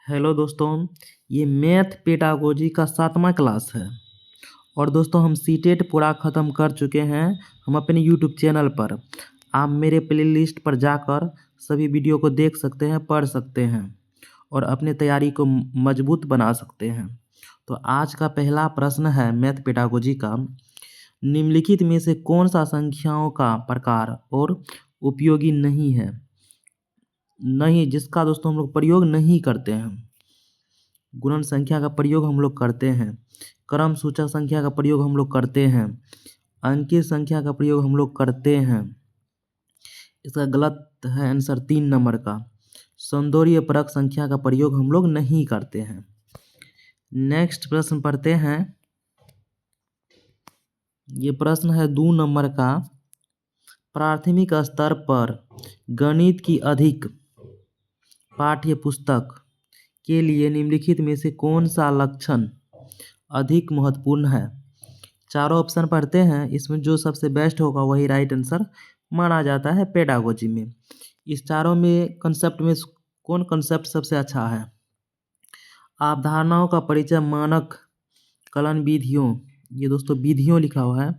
Hello दोस्तों, ये math pedagogy का 7वां क्लास है। और दोस्तों हम सीटेट पूरा ख़त्म कर चुके हैं हम अपने यूट्यूब चैनल पर। आप मेरे प्लेलिस्ट पर जाकर सभी वीडियो को देख सकते हैं, पढ़ सकते हैं और अपने तैयारी को मजबूत बना सकते हैं। तो आज का पहला प्रश्न है मैथ पेडागोजी का, निम्नलिखित में से कौन सा संख्याओं का प्रकार और उपयोगी नहीं है, नहीं जिसका दोस्तों हम लोग प्रयोग नहीं करते हैं। गुणन संख्या का प्रयोग हम लोग करते हैं, क्रम सूचक संख्या का प्रयोग हम लोग करते हैं, अंकीय संख्या का प्रयोग हम लोग करते हैं। इसका गलत है आंसर 3 नंबर का। सौंदर्य परक संख्या का प्रयोग हम लोग नहीं करते हैं। नेक्स्ट प्रश्न पढ़ते हैं। ये प्रश्न है 2 नंबर का, प्राथमिक स्तर पर गणित की अधिक पाठ्य पुस्तक के लिए निम्नलिखित में से कौन सा लक्षण अधिक महत्वपूर्ण है। चारों ऑप्शन पढ़ते हैं, इसमें जो सबसे बेस्ट होगा वही राइट आंसर माना जाता है पेडागोजी में। इस चारों में कंसेप्ट में कौन कंसेप्ट सबसे अच्छा है। अवधारणाओं का परिचय, मानक कलन विधियों, ये दोस्तों विधियों लिखा हुआ है,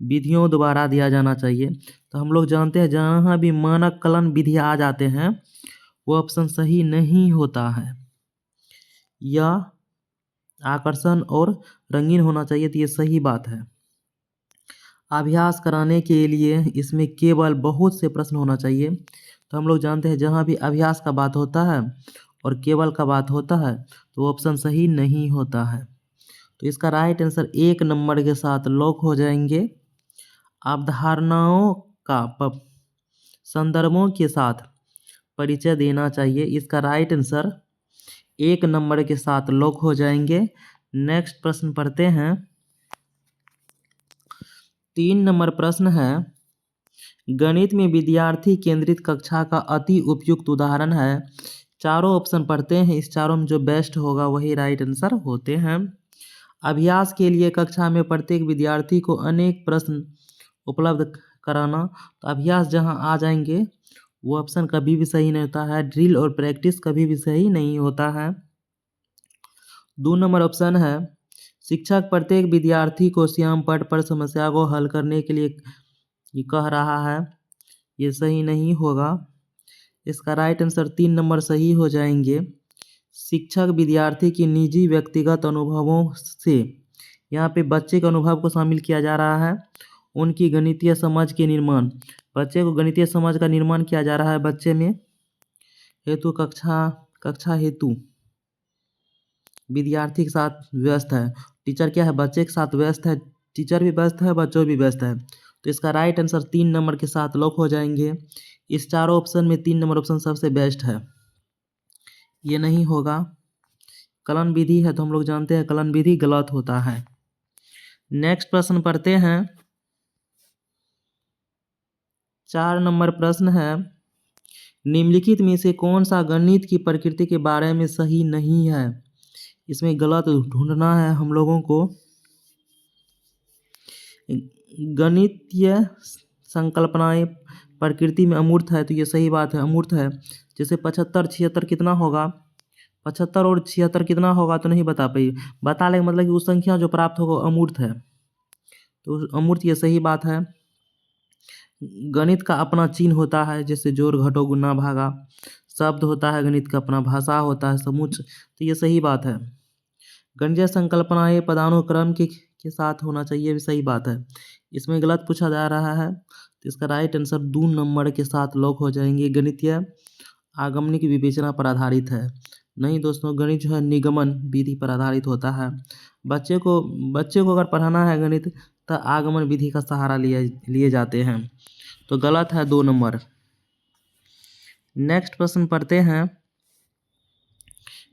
विधियों द्वारा दिया जाना चाहिए। तो हम लोग जानते हैं जहाँ भी मानक कलन विधि आ जाते हैं वो ऑप्शन सही नहीं होता है। यह आकर्षण और रंगीन होना चाहिए, तो ये सही बात है। अभ्यास कराने के लिए इसमें केवल बहुत से प्रश्न होना चाहिए। तो हम लोग जानते हैं जहाँ भी अभ्यास का बात होता है और केवल का बात होता है तो ऑप्शन सही नहीं होता है। तो इसका राइट आंसर 1 नंबर के साथ लॉक हो जाएंगे। अवधारणाओं का संदर्भों के साथ परिचय देना चाहिए, इसका राइट आंसर 1 नंबर के साथ लॉक हो जाएंगे। नेक्स्ट प्रश्न पढ़ते हैं। 3 नंबर प्रश्न है, गणित में विद्यार्थी केंद्रित कक्षा का अति उपयुक्त उदाहरण है। चारों ऑप्शन पढ़ते हैं, इस चारों में जो बेस्ट होगा वही राइट आंसर होते हैं। अभ्यास के लिए कक्षा में प्रत्येक विद्यार्थी को अनेक प्रश्न उपलब्ध कराना, तो अभ्यास जहां आ जाएंगे वो ऑप्शन कभी भी सही नहीं होता है। ड्रिल और प्रैक्टिस कभी भी सही नहीं होता है। 2 नंबर ऑप्शन है, शिक्षक प्रत्येक विद्यार्थी को श्याम पट पर समस्या को हल करने के लिए ये कह रहा है, ये सही नहीं होगा। इसका राइट आंसर 3 नंबर सही हो जाएंगे। शिक्षक विद्यार्थी की निजी व्यक्तिगत अनुभवों से, यहाँ पे बच्चे के अनुभव को शामिल किया जा रहा है, उनकी गणितीय समझ के निर्माण, बच्चे को गणितीय समझ का निर्माण किया जा रहा है बच्चे में। हेतु कक्षा हेतु विद्यार्थी के साथ व्यस्त है, टीचर क्या है बच्चे के साथ व्यस्त है, टीचर भी व्यस्त है बच्चों भी व्यस्त है। तो इसका राइट आंसर 3 नंबर के साथ लॉक हो जाएंगे। इस चारों ऑप्शन में 3 नंबर ऑप्शन सबसे बेस्ट है, ये नहीं होगा। कलन विधि है तो हम लोग जानते हैं कलन विधि गलत होता है। नेक्स्ट प्रश्न पढ़ते हैं। 4 नंबर प्रश्न है, निम्नलिखित में से कौन सा गणित की प्रकृति के बारे में सही नहीं है। इसमें गलत ढूंढना है हम लोगों को। गणितीय संकल्पनाएं प्रकृति में अमूर्त है, तो ये सही बात है, अमूर्त है। जैसे 75 76 कितना होगा, 75 और 76 कितना होगा तो नहीं बता पाई, बता लेंगे मतलब कि उस संख्या जो प्राप्त होगा अमूर्त है, तो अमूर्त ये सही बात है। गणित का अपना चिन्ह होता है, जैसे जोड़ घटो गुना भागा, शब्द होता है गणित का अपना, भाषा होता है समुच्चय, तो ये सही बात है। गणितीय संकल्पनाएं पदानुक्रम के साथ होना चाहिए, भी सही बात है। इसमें गलत पूछा जा रहा है, तो इसका राइट आंसर 2 नंबर के साथ लॉक हो जाएंगे। गणितीय आगमनिक विवेचना पर आधारित है, नहीं दोस्तों, गणित जो है निगमन विधि पर आधारित होता है। बच्चे को अगर पढ़ाना है गणित तो आगमन विधि का सहारा लिए जाते हैं, तो गलत है 2 नंबर। नेक्स्ट प्रश्न पढ़ते हैं।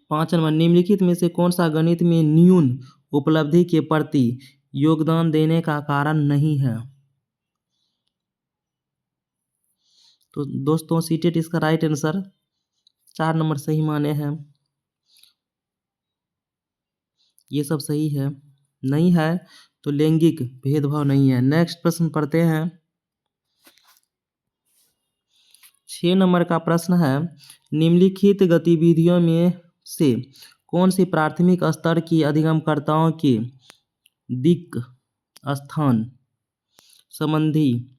5 नंबर, निम्नलिखित में से कौन सा गणित में न्यून उपलब्धि के प्रति योगदान देने का कारण नहीं है। तो दोस्तों सीटेट इसका राइट आंसर 4 नंबर सही माने हैं, ये सब सही है, नहीं है तो लैंगिक भेदभाव नहीं है। नेक्स्ट प्रश्न पढ़ते हैं। 6 नंबर का प्रश्न है, निम्नलिखित गतिविधियों में से कौन सी प्राथमिक स्तर की अधिगमकर्ताओं के दिक् स्थान संबंधी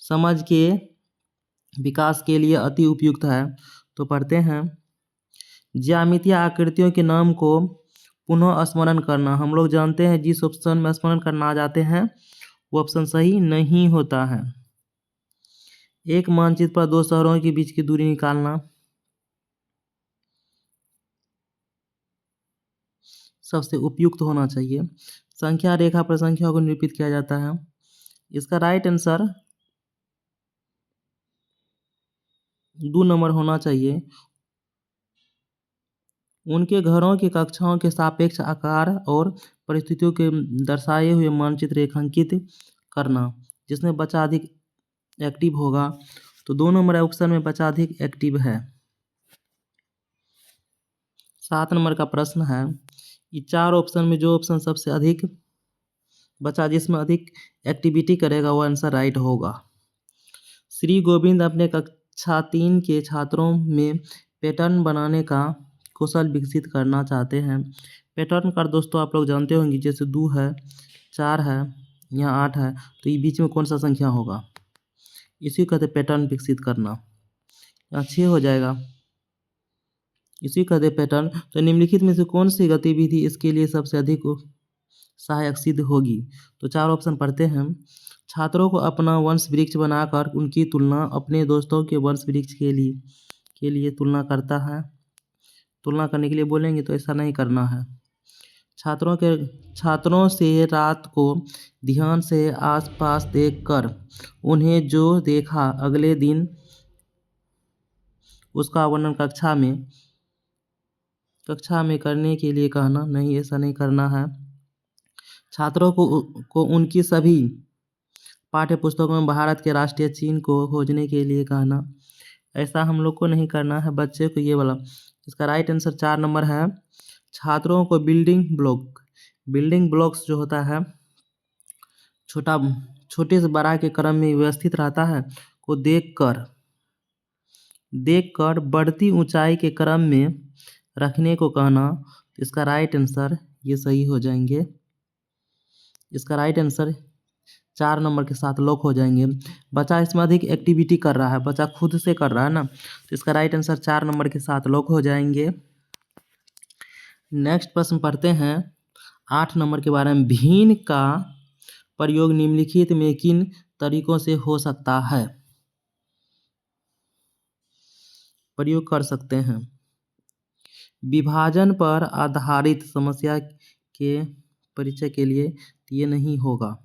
समझ के विकास के लिए अति उपयुक्त है? तो पढ़ते हैं, ज्यामितीय आकृतियों के नाम को पुनः स्मरण करना। हम लोग जानते हैं जिस ऑप्शन में स्मरण करना आ जाते हैं वो ऑप्शन सही नहीं होता है। एक मानचित्र पर दो शहरों के बीच की दूरी निकालना सबसे उपयुक्त होना चाहिए। संख्या रेखा पर संख्या को निरूपित किया जाता है। इसका राइट आंसर 2 नंबर होना चाहिए। उनके घरों की कक्षाओं के सापेक्ष आकार और परिस्थितियों के दर्शाए हुए मानचित्र रेखांकित करना, जिसमें बच्चा अधिक एक्टिव होगा। तो 2 नंबर ऑप्शन में बच्चा अधिक एक्टिव है। 7 नंबर का प्रश्न है, ये 4 ऑप्शन में जो ऑप्शन सबसे अधिक बच्चा जिसमें अधिक एक्टिविटी करेगा वो आंसर राइट होगा। श्री गोविंद अपने कक्षा 3 के छात्रों में पैटर्न बनाने का कौशल विकसित करना चाहते हैं। पैटर्न का दोस्तों आप लोग जानते होंगे, जैसे 2 है, 4 है, यहाँ 8 है, तो ये बीच में कौन सा संख्या होगा, इसी कहते पैटर्न विकसित करना। यहाँ 6 हो जाएगा, इसी कहते पैटर्न। तो निम्नलिखित में से कौन सी गतिविधि इसके लिए सबसे अधिक सहायक सिद्ध होगी? तो 4 ऑप्शन पढ़ते हैं। छात्रों को अपना वंश वृक्ष बनाकर उनकी तुलना अपने दोस्तों के वंश वृक्ष के लिए तुलना करता है। तुलना करने के लिए बोलेंगे तो ऐसा नहीं करना है। छात्रों से रात को ध्यान से आसपास देखकर उन्हें जो देखा अगले दिन उसका वर्णन कक्षा में करने के लिए कहना। नहीं, ऐसा नहीं करना है। छात्रों को उनकी सभी पाठ्य पुस्तकों में भारत के राष्ट्रीय चिन्ह को खोजने के लिए कहना। ऐसा हम लोग को नहीं करना है, बच्चे को ये वाला। इसका राइट आंसर 4 नंबर है। छात्रों को बिल्डिंग ब्लॉक्स जो होता है छोटे से बड़ा के क्रम में व्यवस्थित रहता है को देखकर बढ़ती ऊंचाई के क्रम में रखने को कहना। इसका राइट आंसर ये सही हो जाएंगे। इसका राइट आंसर 4 नंबर के साथ लॉक हो जाएंगे। बच्चा इसमें अधिक एक्टिविटी कर रहा है, बच्चा खुद से कर रहा है ना, तो इसका राइट आंसर 4 नंबर के साथ लॉक हो जाएंगे। नेक्स्ट प्रश्न पढ़ते हैं 8 नंबर के बारे में। भिन्न का प्रयोग निम्नलिखित में किन तरीकों से हो सकता है? प्रयोग कर सकते हैं। विभाजन पर आधारित समस्या के परिचय के लिए ये नहीं होगा।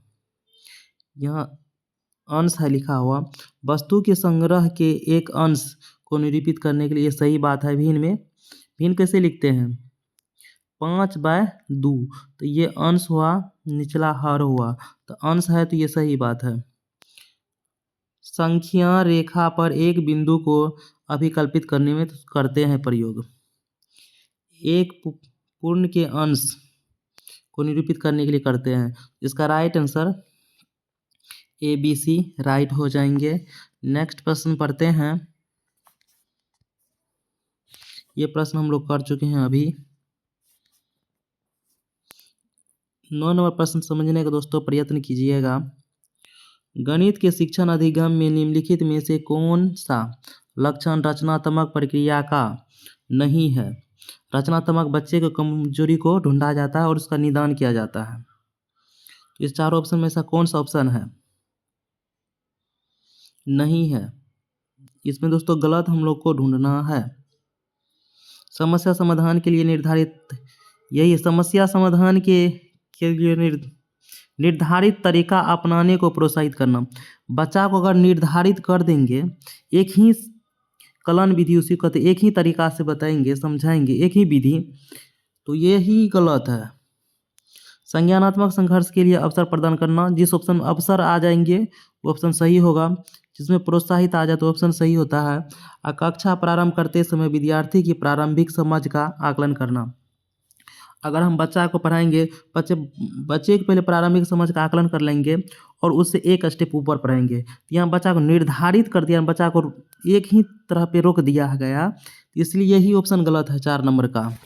यहाँ अंश है लिखा हुआ। वस्तु के संग्रह के एक अंश को निरूपित करने के लिए सही बात है। भिन्न कैसे लिखते हैं? 5/2, तो ये अंश हुआ, निचला हर हुआ, तो अंश है, तो ये सही बात है। संख्या रेखा पर एक बिंदु को अभिकल्पित करने में करते हैं प्रयोग। एक पूर्ण के अंश को निरूपित करने के लिए करते हैं। इसका राइट आंसर ABC राइट हो जाएंगे। नेक्स्ट प्रश्न पढ़ते हैं। ये प्रश्न हम लोग कर चुके हैं अभी। 9 नंबर प्रश्न समझने का दोस्तों प्रयत्न कीजिएगा। गणित के शिक्षण अधिगम में निम्नलिखित में से कौन सा लक्षण रचनात्मक प्रक्रिया का नहीं है? रचनात्मक बच्चे के कमजोरी को ढूंढा जाता है और उसका निदान किया जाता है। इस 4 ऑप्शन में से कौन सा ऑप्शन है? नहीं है। इसमें दोस्तों गलत हम लोग को ढूंढना है। समस्या समाधान के लिए निर्धारित तरीका अपनाने को प्रोत्साहित करना। बच्चा को अगर निर्धारित कर देंगे, एक ही कलन विधि उसी कहते, एक ही तरीका से बताएंगे, समझाएंगे, एक ही विधि, तो ये ही गलत है। संज्ञानात्मक संघर्ष के लिए अवसर प्रदान करना। जिस ऑप्शन में अवसर आ जाएंगे वो ऑप्शन सही होगा। जिसमें प्रोत्साहित आ जाए तो ऑप्शन सही होता है। कक्षा प्रारंभ करते समय विद्यार्थी की प्रारंभिक समझ का आकलन करना। अगर हम बच्चा को पढ़ाएंगे, बच्चे बच्चे को पहले प्रारंभिक समझ का आकलन कर लेंगे और उससे एक स्टेप ऊपर पढ़ाएंगे। तो यहाँ बच्चा को निर्धारित कर दिया, बच्चा को एक ही तरह पे रोक दिया गया, इसलिए यही ऑप्शन गलत है 4 नंबर का।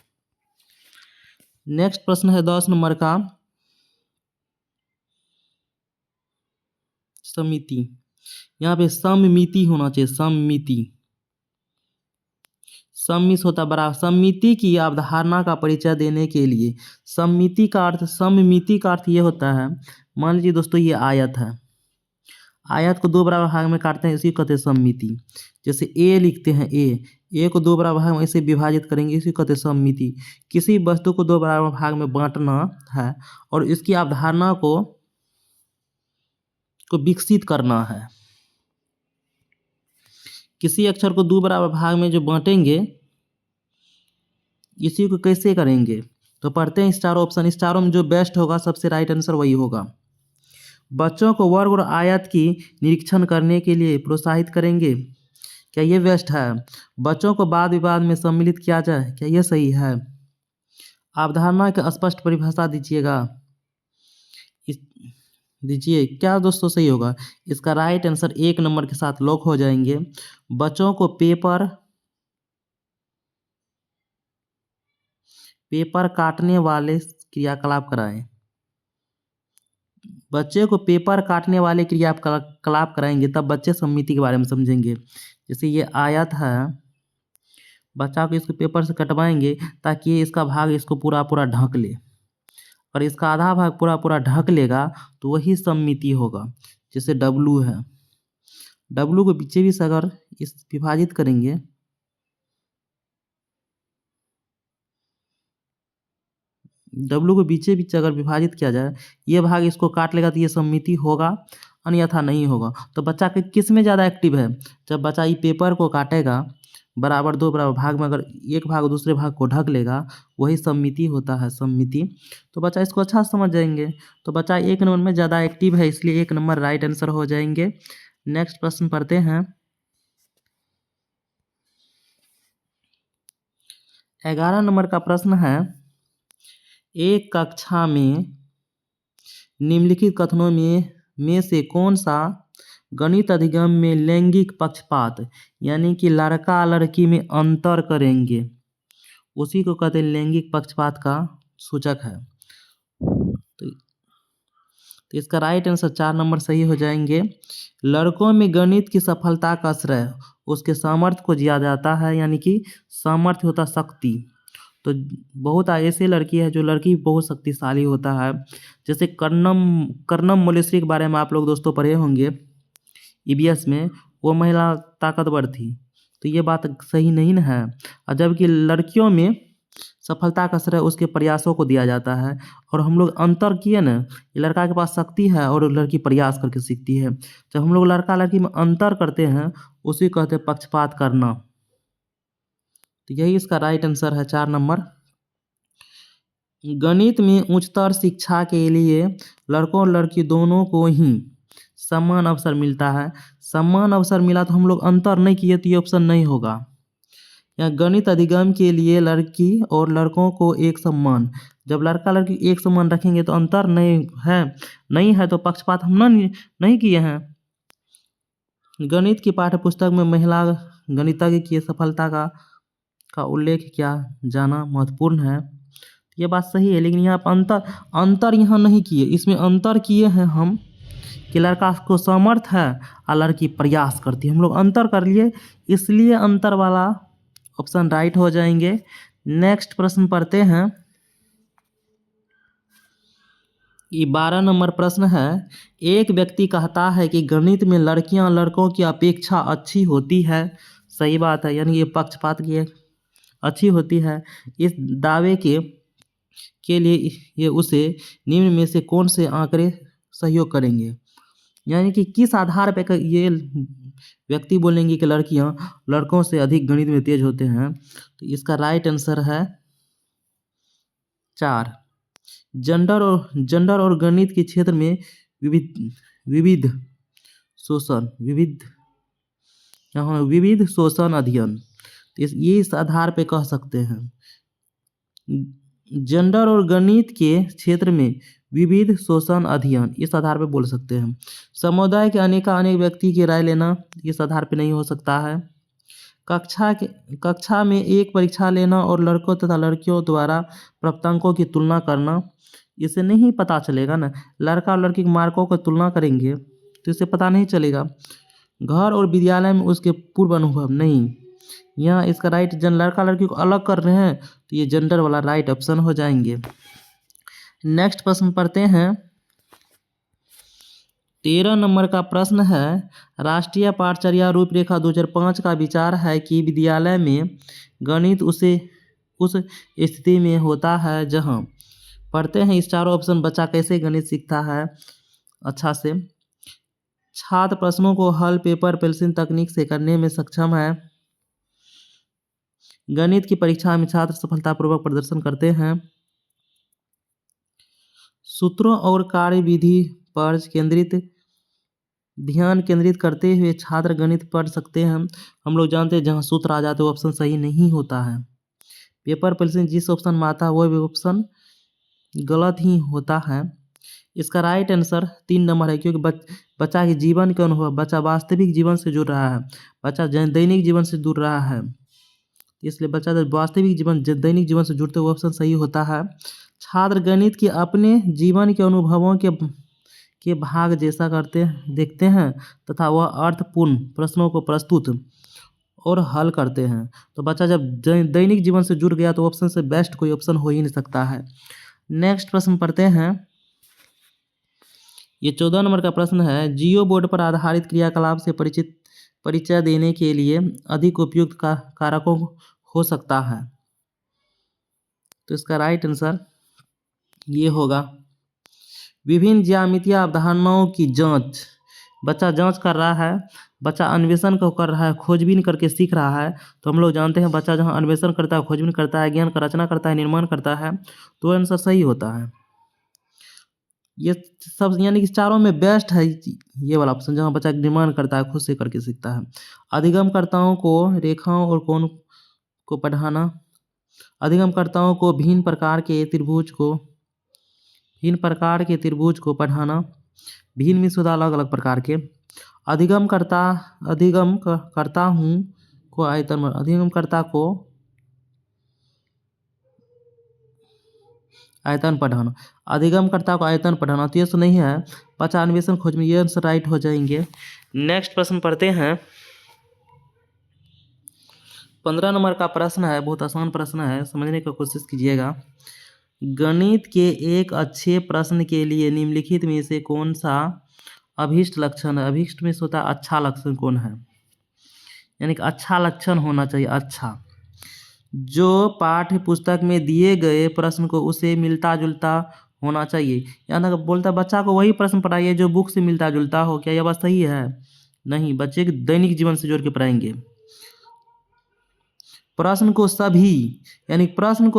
नेक्स्ट प्रश्न है 10 नंबर का, समिति। यहाँ पे सममिति होना चाहिए, सममिति। सम्मित होता बराबर। समिति की अवधारणा का परिचय देने के लिए सममिति का अर्थ ये होता है, मान लीजिए दोस्तों ये आयत है, आयत को 2 बराबर भाग में काटते हैं, इसी को कहते हैं सममिति। जैसे ए लिखते हैं, ए को 2 बराबर भाग में ऐसे विभाजित करेंगे, इसी को कहते हैं सममिति। किसी वस्तु को 2 बराबर भाग में बांटना है और इसकी अवधारणा को विकसित करना है। किसी अक्षर को 2 बराबर भाग में जो बांटेंगे, इसी को कैसे करेंगे, तो पढ़ते हैं इस चारों ऑप्शन। इस चारों में जो बेस्ट होगा, सबसे राइट आंसर वही होगा। बच्चों को वर्ग और आयत की निरीक्षण करने के लिए प्रोत्साहित करेंगे, क्या ये बेस्ट है। बच्चों को वाद विवाद में सम्मिलित किया जाए, क्या ये सही है। अवधारणा की स्पष्ट परिभाषा दीजिएगा, दीजिए, क्या दोस्तों सही होगा। इसका राइट आंसर 1 नंबर के साथ लॉक हो जाएंगे। बच्चों को पेपर काटने वाले क्रियाकलाप कराएं। बच्चे को पेपर काटने वाले क्रियाकलाप कराएंगे, तब बच्चे सम्मिति के बारे में समझेंगे। जैसे ये आयत है, बच्चा को इसको पेपर से कटवाएंगे ताकि ये इसका भाग इसको पूरा पूरा ढक ले, और इसका आधा भाग पूरा पूरा ढक लेगा तो वही सम्मिति होगा। जैसे डब्लू है, डब्लू को पीछे भी अगर इस विभाजित करेंगे, डब्लू को बीचे बीच अगर विभाजित किया जाए, ये भाग इसको काट लेगा तो ये सम्मिति होगा, अन्यथा नहीं होगा। तो बच्चा के किस में ज़्यादा एक्टिव है, जब बच्चा ये पेपर को काटेगा बराबर 2 बराबर भाग में, अगर एक भाग दूसरे भाग को ढक लेगा, वही सम्मिति होता है, सम्मिति। तो बच्चा इसको अच्छा समझ जाएंगे। तो बच्चा 1 नंबर में ज़्यादा एक्टिव है, इसलिए 1 नंबर राइट आंसर हो जाएंगे। नेक्स्ट प्रश्न पढ़ते हैं। 11 नंबर का प्रश्न है, एक कक्षा में निम्नलिखित कथनों में से कौन सा गणित अधिगम में लैंगिक पक्षपात यानी कि लड़का लड़की में अंतर करेंगे, उसी को कहते हैं लैंगिक पक्षपात का सूचक है। तो इसका राइट आंसर 4 नंबर सही हो जाएंगे। लड़कों में गणित की सफलता का श्रेय उसके सामर्थ्य को दिया जाता है, यानी कि सामर्थ्य होता शक्ति। तो बहुत ऐसे लड़की है जो लड़की बहुत शक्तिशाली होता है। जैसे कर्णम मोलेश्वरी के बारे में आप लोग दोस्तों पढ़े होंगे ईवीएस में, वो महिला ताकतवर थी, तो ये बात सही नहीं ना है। और जबकि लड़कियों में सफलता का श्रेय उसके प्रयासों को दिया जाता है। और हम लोग अंतर किए ना, लड़का के पास शक्ति है और लड़की प्रयास करके सीखती है। जब हम लोग लड़का लड़की में अंतर करते हैं, उसी कहते हैं पक्षपात करना। तो यही इसका राइट आंसर है 4 नंबर। गणित में उच्चतर शिक्षा के लिए लड़कों और लड़की दोनों को ही समान अवसर मिलता है। समान अवसर मिला तो हम लोग अंतर नहीं किए, तो ये ऑप्शन नहीं होगा। यहाँ गणित अधिगम के लिए लड़की और लड़कों को एक समान, जब लड़का लड़की एक समान रखेंगे तो अंतर नहीं है तो पक्षपात हम नहीं किए हैं। गणित की पाठ्य पुस्तक में महिला गणितज्ञ की सफलता का उल्लेख किया जाना महत्वपूर्ण है। ये बात सही है, लेकिन यहाँ पर अंतर यहाँ नहीं किए। इसमें अंतर किए हैं हम कि लड़का को सामर्थ्य है और लड़की प्रयास करती है। हम लोग अंतर कर लिए, इसलिए अंतर वाला ऑप्शन राइट हो जाएंगे। नेक्स्ट प्रश्न पढ़ते हैं। 12 नंबर प्रश्न है, एक व्यक्ति कहता है कि गणित में लड़कियां लड़कों की अपेक्षा अच्छी होती है। सही बात है, यानी ये पक्षपात की अच्छी होती है। इस दावे के लिए ये उसे निम्न में से कौन से आंकड़े सहयोग करेंगे, यानी कि किस आधार पर ये व्यक्ति बोलेंगे कि लड़कियां लड़कों से अधिक गणित में तेज होते हैं। तो इसका राइट आंसर है 4। जेंडर और गणित के क्षेत्र में विविध शोषण अध्ययन, ये इस आधार पे कह सकते हैं। जेंडर और गणित के क्षेत्र में विविध शोषण अध्ययन, इस आधार पर बोल सकते हैं। समुदाय के अनेक व्यक्ति की राय लेना, इस आधार पर नहीं हो सकता है। कक्षा में एक परीक्षा लेना और लड़कों तथा लड़कियों द्वारा प्राप्तांकों की तुलना करना, इसे नहीं पता चलेगा ना। लड़का और लड़की के मार्कों की तुलना करेंगे तो इसे पता नहीं चलेगा। घर और विद्यालय में उसके पूर्व अनुभव नहीं, यहाँ इसका राइट लड़का लड़की को अलग कर रहे हैं तो ये जेंडर वाला राइट ऑप्शन हो जाएंगे। नेक्स्ट प्रश्न पढ़ते हैं। 13 नंबर का प्रश्न है, राष्ट्रीय पाठचर्या रूपरेखा 2005 का विचार है कि विद्यालय में गणित उस स्थिति में होता है जहां, पढ़ते हैं इस चारों ऑप्शन, बच्चा कैसे गणित सीखता है अच्छा से। छात्र प्रश्नों को हल पेपर पेंसिल तकनीक से करने में सक्षम है। गणित की परीक्षा में छात्र सफलतापूर्वक प्रदर्शन करते हैं। सूत्रों और कार्यविधि पर ध्यान केंद्रित करते हुए छात्र गणित पढ़ सकते हैं। हम लोग जानते हैं जहां सूत्र आ जाते हैं वो ऑप्शन सही नहीं होता है। पेपर पेंसिल जिस ऑप्शन में आता है वो भी ऑप्शन गलत ही होता है। इसका राइट आंसर 3 नंबर है, क्योंकि बच्चा के जीवन के अनुभव, बच्चा वास्तविक जीवन से जुड़ रहा है, बच्चा दैनिक जीवन से जुड़ रहा है, इसलिए बच्चा वास्तविक जीवन दैनिक जीवन से जुड़ते हुए ऑप्शन सही होता है। छात्र गणित के अपने जीवन के अनुभवों के भाग जैसा देखते हैं तथा वह अर्थपूर्ण प्रश्नों को प्रस्तुत और हल करते हैं। तो बच्चा जब दैनिक जीवन से जुड़ गया तो ऑप्शन से बेस्ट कोई ऑप्शन हो ही नहीं सकता है। नेक्स्ट प्रश्न पढ़ते हैं। ये 14 नंबर का प्रश्न है, जियो बोर्ड पर आधारित क्रियाकलाप से परिचय देने के लिए अधिक उपयुक्त कारकों हो सकता है। तो इसका राइट आंसर ये होगा विभिन्न ज्यामितीय अवधारणाओं की जांच। बच्चा जांच कर रहा है, बच्चा अन्वेषण को कर रहा है, खोजबीन करके सीख रहा है। तो हम लोग जानते हैं बच्चा जहां अन्वेषण करता है, खोजबीन करता है, ज्ञान का रचना करता है, निर्माण करता है, तो आंसर सही होता है। ये सब यानी कि चारों में बेस्ट है ये वाला ऑप्शन, जहां बच्चा निर्माण करता है, खुद से करके सीखता है। अधिगमकर्ताओं को रेखाओं और कोण को पढ़ाना, अधिगमकर्ताओं को भिन्न प्रकार के त्रिभुज को पढ़ाना, भिन्न मीन्स होता अलग अलग प्रकार के। अधिगमकर्ता को आयतन पढ़ाना, अधिगमकर्ता को आयतन पढ़ाना, तो ये तो नहीं है। बच्चा अन्वेषण खोज में, ये आंसर राइट हो जाएंगे। नेक्स्ट प्रश्न पढ़ते हैं। 15 नंबर का प्रश्न है, बहुत आसान प्रश्न है, समझने की कोशिश कीजिएगा। गणित के एक अच्छे प्रश्न के लिए निम्नलिखित में से कौन सा अभीष्ट लक्षण है? अभीष्ट में से होता है अच्छा लक्षण कौन है, यानी कि अच्छा लक्षण होना चाहिए। अच्छा, जो पाठ्य पुस्तक में दिए गए प्रश्न को उसे मिलता जुलता होना चाहिए। यानी बोलता बच्चा को वही प्रश्न पढ़ाइए जो बुक से मिलता जुलता हो। क्या यह बात सही है? नहीं, बच्चे के दैनिक जीवन से जोड़ के पढ़ाएंगे। प्रश्न को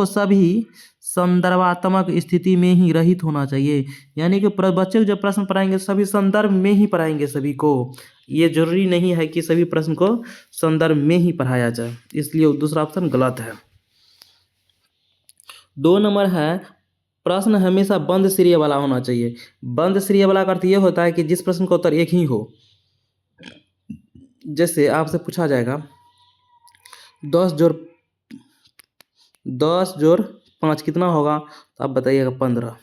सभी संदर्भात्मक स्थिति में ही रहित होना चाहिए, यानी कि बच्चे को जब प्रश्न पढ़ाएंगे सभी संदर्भ में ही पढ़ाएंगे सभी को। ये जरूरी नहीं है कि सभी प्रश्न को संदर्भ में ही पढ़ाया जाए, इसलिए दूसरा ऑप्शन गलत है। 2 नंबर है, प्रश्न हमेशा बंद सिरे वाला होना चाहिए। बंद सिरे वाला का अर्थ ये होता है कि जिस प्रश्न का उत्तर एक ही हो। जैसे आपसे पूछा जाएगा 10 जोड़ 5 कितना होगा, तो आप बताइएगा 15।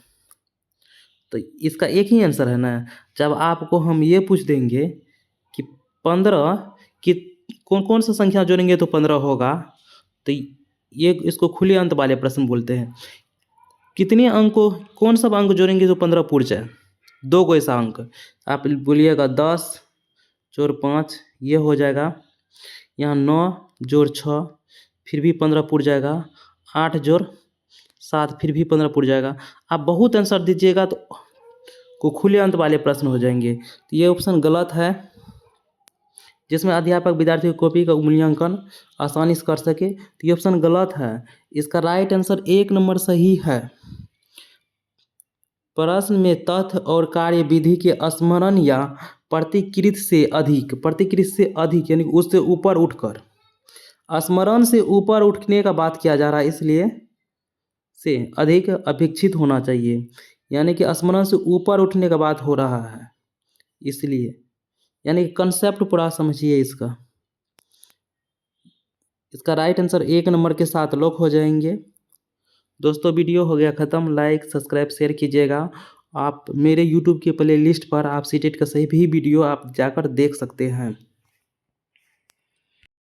तो इसका एक ही आंसर है ना। जब आपको हम ये पूछ देंगे कि 15 कि कौन कौन सा संख्या जोड़ेंगे तो 15 होगा, तो ये इसको खुले अंत वाले प्रश्न बोलते हैं। कितने अंक को कौन सा अंक जोड़ेंगे तो 15 पूर्ण जाए, 2 को ऐसा अंक आप बोलिएगा 10 जोड़ 5 ये हो जाएगा। यहाँ 9 जोड़ 6 फिर भी 15 पूर्ण जाएगा। 8 जोड़ 7 फिर भी 15 पूर्ण जाएगा। आप बहुत आंसर दीजिएगा तो खुले अंत वाले प्रश्न हो जाएंगे। तो ये ऑप्शन गलत है, जिसमें अध्यापक विद्यार्थी की कॉपी का मूल्यांकन आसानी से कर सके, तो ये ऑप्शन गलत है। इसका राइट आंसर 1 नंबर सही है। प्रश्न में तथ्य और कार्य विधि के स्मरण या प्रतिकृत से अधिक यानी उससे ऊपर उठकर, स्मरण से ऊपर उठने का बात किया जा रहा है, इसलिए से अधिक अपेक्षित होना चाहिए, यानी कि स्मरण से ऊपर उठने का बात हो रहा है, इसलिए यानी कि कंसेप्ट पूरा समझिए इसका। इसका राइट आंसर 1 नंबर के साथ लॉक हो जाएंगे। दोस्तों वीडियो हो गया ख़त्म। लाइक सब्सक्राइब शेयर कीजिएगा। आप मेरे यूट्यूब के प्ले लिस्ट पर आप सीटेट का सही भी वीडियो आप जाकर देख सकते हैं।